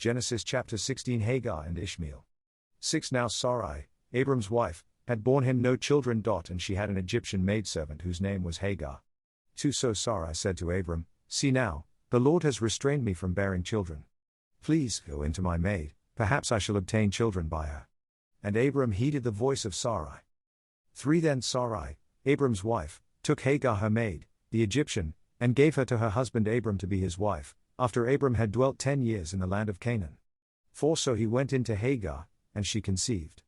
Genesis chapter 16. Hagar and Ishmael. 6. Now Sarai, Abram's wife, had borne him no children. And she had an Egyptian maidservant whose name was Hagar. 2. So Sarai said to Abram, See now, the Lord has restrained me from bearing children. Please go into my maid, perhaps I shall obtain children by her. And Abram heeded the voice of Sarai. 3. Then Sarai, Abram's wife, took Hagar her maid, the Egyptian, and gave her to her husband Abram to be his wife, after Abram had dwelt 10 years in the land of Canaan. 4. So he went in to Hagar, and she conceived.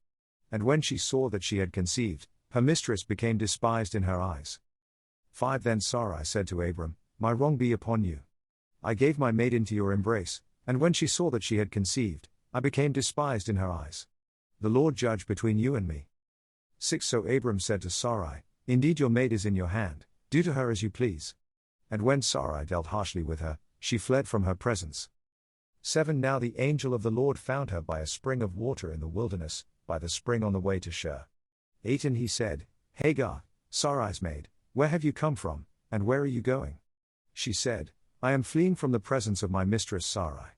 And when she saw that she had conceived, her mistress became despised in her eyes. 5. Then Sarai said to Abram, My wrong be upon you. I gave my maid into your embrace, and when she saw that she had conceived, I became despised in her eyes. The Lord judge between you and me. 6. So Abram said to Sarai, Indeed your maid is in your hand, do to her as you please. And when Sarai dealt harshly with her, she fled from her presence. 7. Now the angel of the Lord found her by a spring of water in the wilderness, by the spring on the way to Shur. 8. And he said, Hagar, Sarai's maid, where have you come from, and where are you going? She said, I am fleeing from the presence of my mistress Sarai.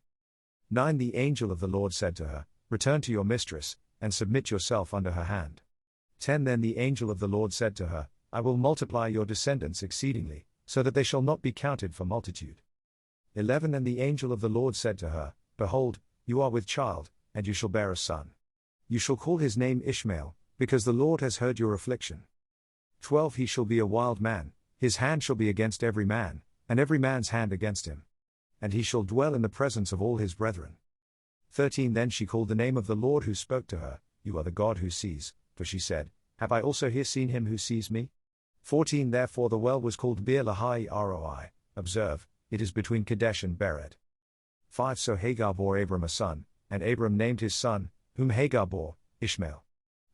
9. The angel of the Lord said to her, Return to your mistress, and submit yourself under her hand. 10. Then the angel of the Lord said to her, I will multiply your descendants exceedingly, so that they shall not be counted for multitude. 11. And the angel of the Lord said to her, Behold, you are with child, and you shall bear a son. You shall call his name Ishmael, because the Lord has heard your affliction. 12. He shall be a wild man, his hand shall be against every man, and every man's hand against him. And he shall dwell in the presence of all his brethren. 13. Then she called the name of the Lord who spoke to her, You are the God who sees, for she said, Have I also here seen him who sees me? 14. Therefore the well was called Beer Lahai Roi, observe, it is between Kadesh and Bered. 5. So Hagar bore Abram a son, and Abram named his son, whom Hagar bore, Ishmael.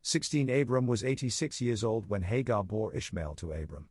16. Abram was 86 years old when Hagar bore Ishmael to Abram.